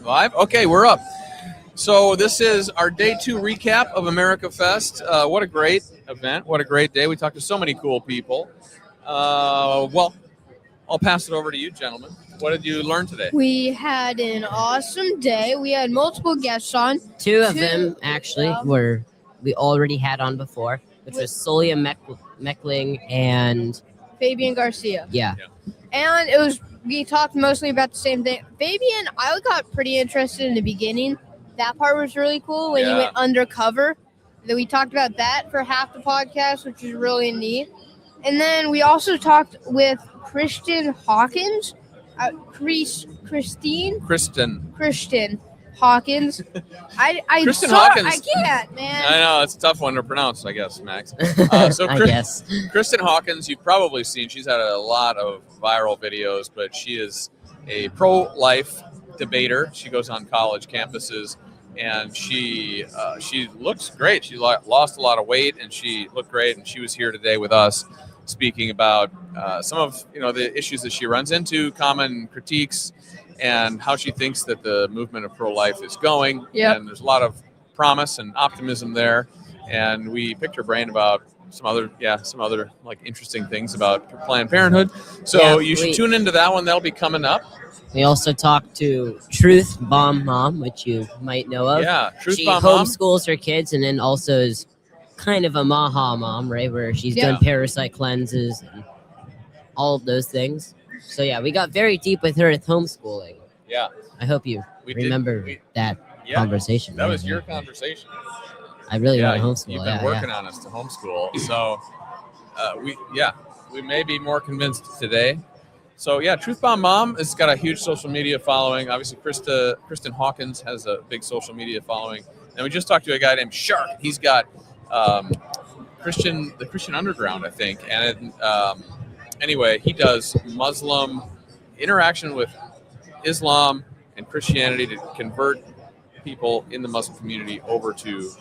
Live? Okay, we're up. So this is our day 2 recap of America Fest. What a great event. What a great day. We talked to so many cool people. Well, I'll pass it over to you, gentlemen. What did you learn today? We had an awesome day. We had multiple guests on. Two of them, actually, were we already had on before, which was Solia Meckling and Fabian Garcia. Yeah. And we talked mostly about the same thing. Fabian, I got pretty interested in the beginning. That part was really cool when he went undercover. Then we talked about that for half the podcast, which is really neat. And then we also talked with Kristen Hawkins. Kristen Hawkins. Kristen Hawkins. I can't, man. I know, it's a tough one to pronounce, I guess, Max. Kristen Hawkins, you've probably seen. She's had a lot of viral videos, but she is a pro-life debater. She goes on college campuses, and she looks great. She lost a lot of weight, and she looked great, and she was here today with us speaking about some of the issues that she runs into, common critiques, and how she thinks that the movement of pro-life is going. Yep. And there's a lot of promise and optimism there. And we picked her brain about some other like interesting things about Planned Parenthood. So you should tune into that one. That'll be coming up. We also talked to Truth Bomb Mom, which you might know of. Yeah, She homeschools her kids and then also is kind of a Maha mom, right? Where she's done parasite cleanses and all of those things. So yeah, we got very deep with her with homeschooling. Yeah. I hope you remember that conversation. That was your conversation. I really want to homeschool. You've been working on us to homeschool. So we may be more convinced today. So yeah, Truth Bomb Mom has got a huge social media following. Obviously, Kristen Hawkins has a big social media following. And we just talked to a guy named Shark. He's got the Christian Underground, I think. And anyway, he does Muslim interaction with Islam and Christianity to convert people in the Muslim community over to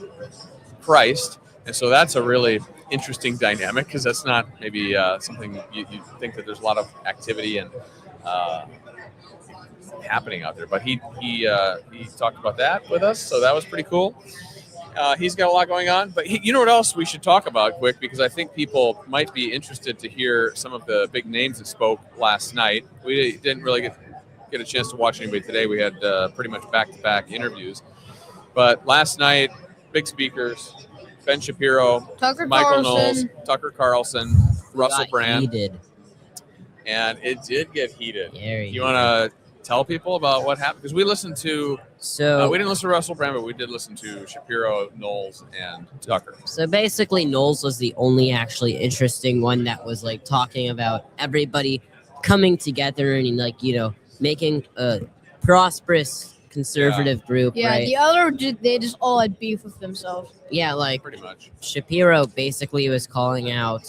Christ. And so that's a really interesting dynamic, because that's not maybe something you think that there's a lot of activity and happening out there. But he talked about that with us, so that was pretty cool. He's got a lot going on. But you know what else we should talk about quick, because I think people might be interested to hear some of the big names that spoke last night. We didn't really get a chance to watch anybody today. We had pretty much back-to-back interviews. But last night, big speakers, Ben Shapiro, Michael Knowles, Tucker Carlson, Russell Brand. Heated. And it did get heated. Very you want to tell people about what happened? Because we listened to, we didn't listen to Russell Brand, but we did listen to Shapiro, Knowles, and Tucker. So basically, Knowles was the only actually interesting one that was like talking about everybody coming together and making a prosperous conservative group. Yeah, right? The other, they just all had beef with themselves. Yeah, like pretty much. Shapiro basically was calling out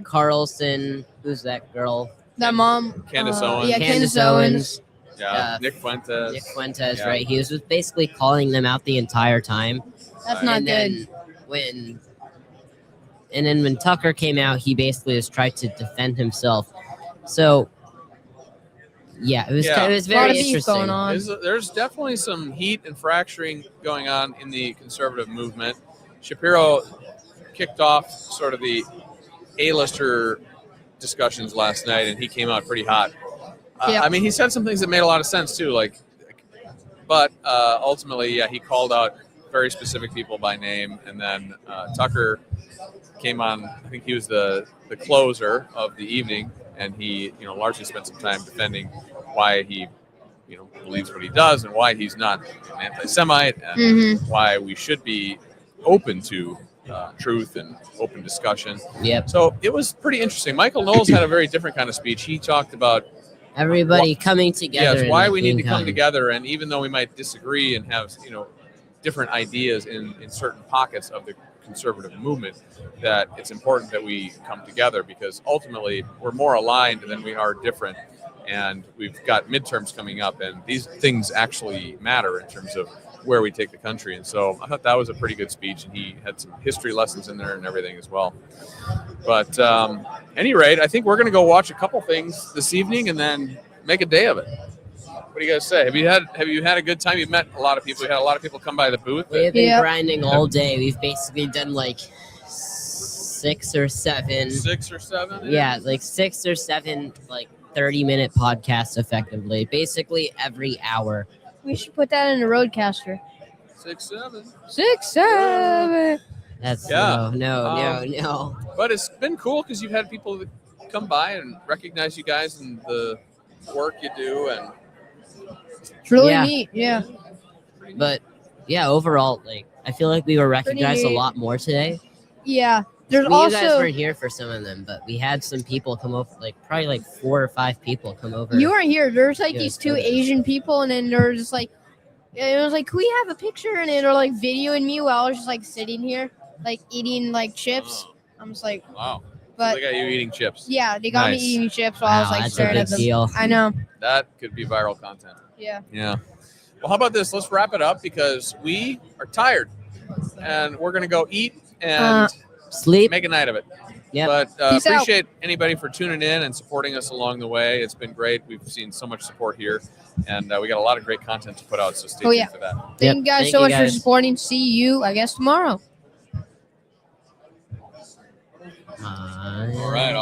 Carlson. Who's that girl? That mom. Candace Owens. Yeah, Candace Owens. Yeah, Nick Fuentes. Yeah. Right? He was basically calling them out the entire time. That's not good. When Tucker came out, he basically just tried to defend himself. So, yeah, it was very interesting. Going on. There's definitely some heat and fracturing going on in the conservative movement. Shapiro kicked off sort of the A-lister discussions last night, and he came out pretty hot. I mean, he said some things that made a lot of sense too. But ultimately, he called out very specific people by name, and then Tucker came on. I think he was the closer of the evening, and he largely spent some time defending why he believes what he does and why he's not an anti-Semite, and why we should be open to truth and open discussion. Yep. So it was pretty interesting. Michael Knowles had a very different kind of speech. He talked about everybody coming together. Yes, why we need to come together, and even though we might disagree and have different ideas in certain pockets of the conservative movement, that it's important that we come together, because ultimately we're more aligned than we are different, and we've got midterms coming up, and these things actually matter in terms of where we take the country. And so I thought that was a pretty good speech, and he had some history lessons in there and everything as well. But any rate, I think we're going to go watch a couple things this evening and then make a day of it. What do you guys say? Have you had a good time? You've met a lot of people. You had a lot of people come by the booth. We have been Yeah. grinding all day. We've basically done like 6 or 7. 6 or 7. Yeah, like 6 or 7 like 30-minute podcasts effectively. Basically every hour. We should put that in a roadcaster. 6, 7. 6, 7. That's Yeah. no. But it's been cool because you've had people that come by and recognize you guys and the work you do, and It's really Yeah. neat. Yeah. But yeah, overall, like I feel like we were recognized a neat. lot more today. Yeah. There's You guys also weren't here for some of them, but we had some people come over, like probably like 4 or 5 people come over. you weren't here. There's like Yeah, these 2 photos. Asian people, and then they're just like, it was like, can we have a picture? And then they're like videoing me while I was just like sitting here, like eating like chips. oh, I'm just like, wow. but They got you eating chips. yeah, they got Nice. me eating chips while I was Wow, like that's a staring big at them. deal. I know. That could be viral content. Yeah. Yeah. Well, how about this? Let's wrap it up because we are tired, and we're gonna go eat and Sleep. make a night of it. Yep. But Peace out. appreciate anybody for tuning in and supporting us along the way. It's been great. We've seen so much support here, and we got a lot of great content to put out. So stay Oh, tuned yeah. for that. Thank you guys Thank so you much for guys. supporting. See you, I guess, tomorrow. All right.